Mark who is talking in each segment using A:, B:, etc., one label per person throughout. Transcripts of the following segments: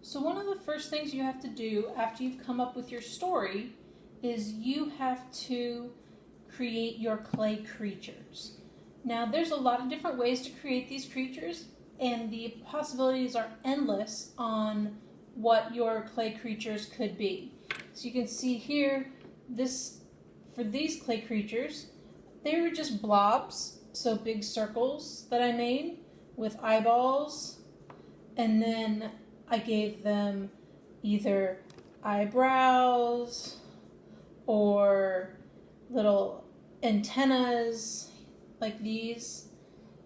A: So one of the first things you have to do after you've come up with your story is you have to create your clay creatures. Now there's a lot of different ways to create these creatures, and the possibilities are endless on what your clay creatures could be. So you can see here, for these clay creatures, they were just blobs, so big circles that I made with eyeballs, and then I gave them either eyebrows or little antennas like these.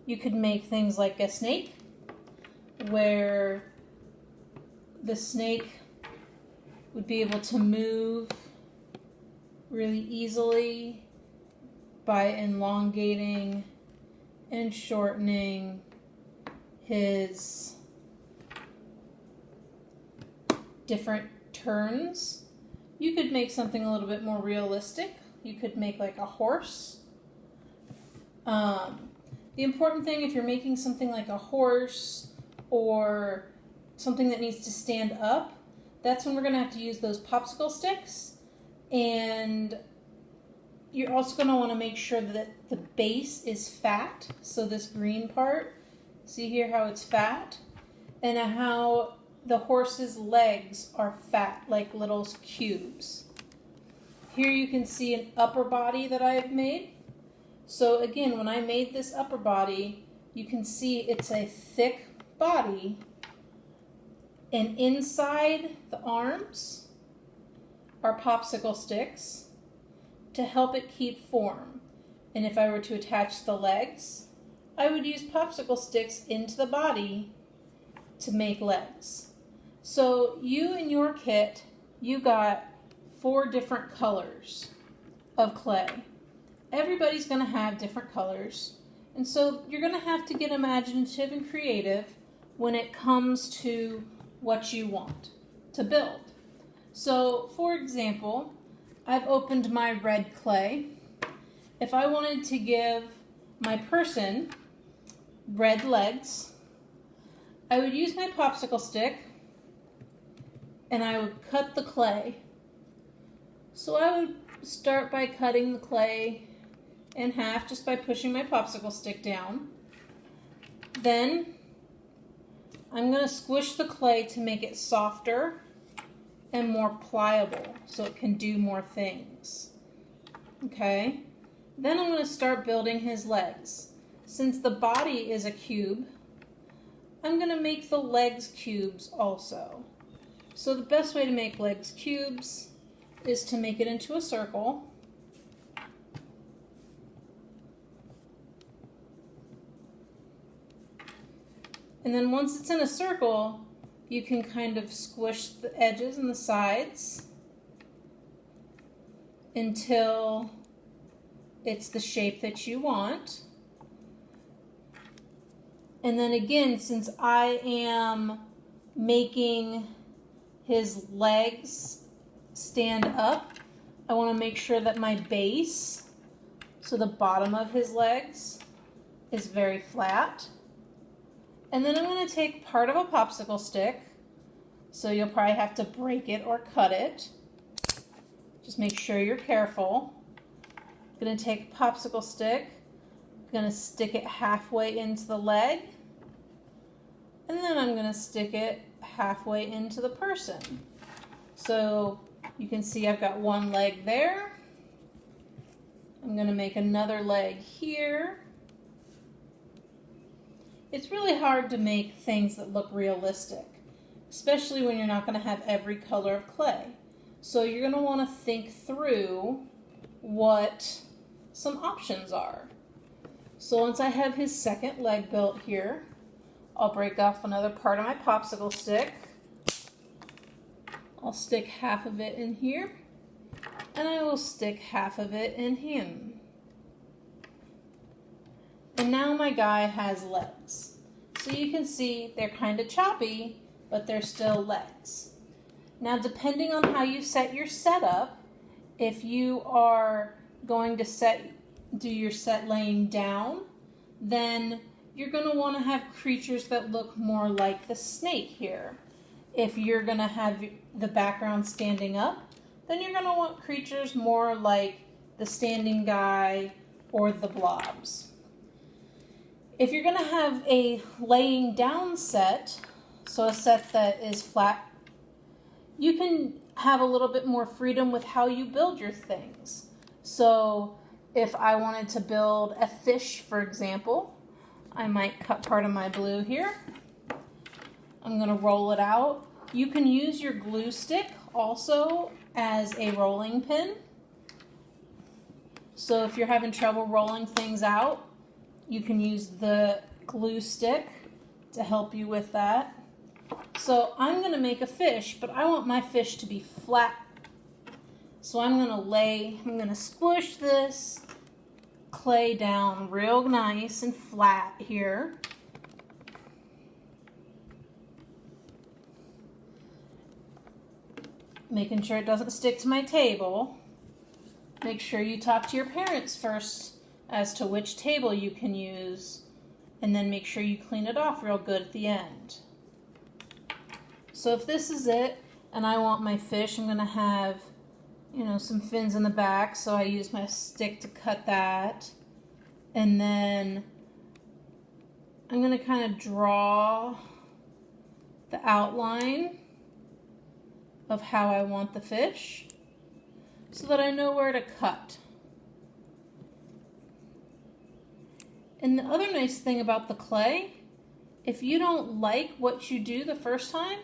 A: You could make things like a snake, where the snake would be able to move really easily by elongating and shortening his different turns. You could make something a little bit more realistic. You could make like a horse. The important thing, if you're making something like a horse or something that needs to stand up, that's when we're going to have to use those popsicle sticks. And you're also going to want to make sure that the base is fat. So this green part, see here how it's fat? And how the horse's legs are fat, like little cubes. Here you can see an upper body that I have made. So again, when I made this upper body, you can see it's a thick body, and inside the arms are popsicle sticks to help it keep form. And if I were to attach the legs, I would use popsicle sticks into the body to make legs. So you in your kit, you got 4 different colors of clay. Everybody's going to have different colors, and so you're going to have to get imaginative and creative when it comes to what you want to build. So, for example, I've opened my red clay. If I wanted to give my person red legs, I would use my popsicle stick and I would cut the clay. So I would start by cutting the clay in half just by pushing my popsicle stick down. Then I'm going to squish the clay to make it softer and more pliable so it can do more things. Okay? Then I'm going to start building his legs. Since the body is a cube, I'm going to make the legs cubes also. So the best way to make legs cubes is to make it into a circle. And then once it's in a circle, you can kind of squish the edges and the sides until it's the shape that you want. And then again, since I am making his legs stand up, I want to make sure that my base, so the bottom of his legs, is very flat. And then I'm going to take part of a popsicle stick, so you'll probably have to break it or cut it. Just make sure you're careful. I'm going to take a popsicle stick, I'm going to stick it halfway into the leg, and then I'm going to stick it halfway into the person. So you can see I've got one leg there. I'm going to make another leg here. It's really hard to make things that look realistic, especially when you're not going to have every color of clay. So you're going to want to think through what some options are. So once I have his second leg built here, I'll break off another part of my popsicle stick. I'll stick half of it in here, and I will stick half of it in him. And now my guy has legs. So you can see they're kind of choppy, but they're still legs. Now depending on how you set your setup, if you are going to do your set laying down, then you're going to want to have creatures that look more like the snake here. If you're going to have the background standing up, then you're going to want creatures more like the standing guy or the blobs. If you're going to have a laying down set, so a set that is flat, you can have a little bit more freedom with how you build your things. So if I wanted to build a fish, for example, I might cut part of my blue here. I'm going to roll it out. You can use your glue stick also as a rolling pin. So if you're having trouble rolling things out, you can use the glue stick to help you with that. So I'm going to make a fish, but I want my fish to be flat. So I'm going to squish this clay down real nice and flat here. Making sure it doesn't stick to my table. Make sure you talk to your parents first as to which table you can use, and then make sure you clean it off real good at the end. So if this is it, and I want my fish, I'm going to have, some fins in the back, so I use my stick to cut that. And then I'm going to kind of draw the outline of how I want the fish so that I know where to cut. And the other nice thing about the clay, if you don't like what you do the first time,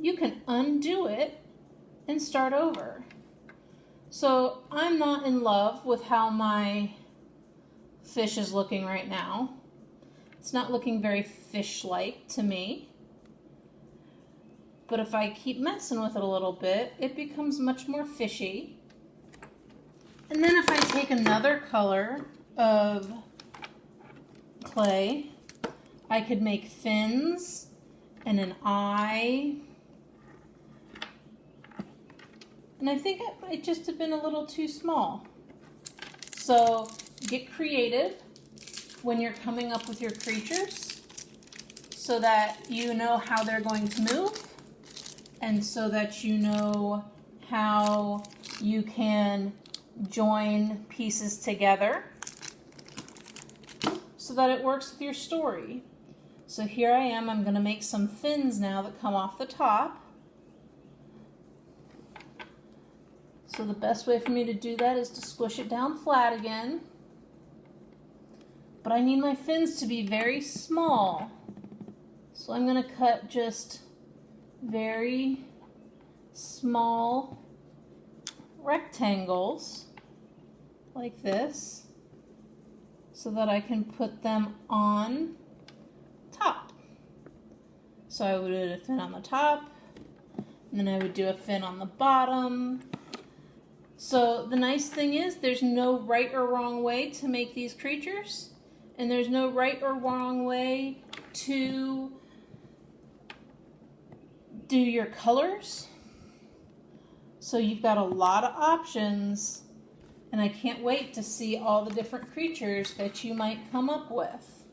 A: you can undo it and start over. So I'm not in love with how my fish is looking right now. It's not looking very fish-like to me. But if I keep messing with it a little bit, it becomes much more fishy. And then if I take another color of clay, I could make fins and an eye. And I think it might just have been a little too small. So get creative when you're coming up with your creatures so that you know how they're going to move and so that you know how you can join pieces together so that it works with your story. So here I am, I'm going to make some fins now that come off the top. So the best way for me to do that is to squish it down flat again. But I need my fins to be very small. So I'm going to cut just very small rectangles like this so that I can put them on top. So I would do a fin on the top, and then I would do a fin on the bottom. So the nice thing is there's no right or wrong way to make these creatures, and there's no right or wrong way to do your colors. So you've got a lot of options, and I can't wait to see all the different creatures that you might come up with.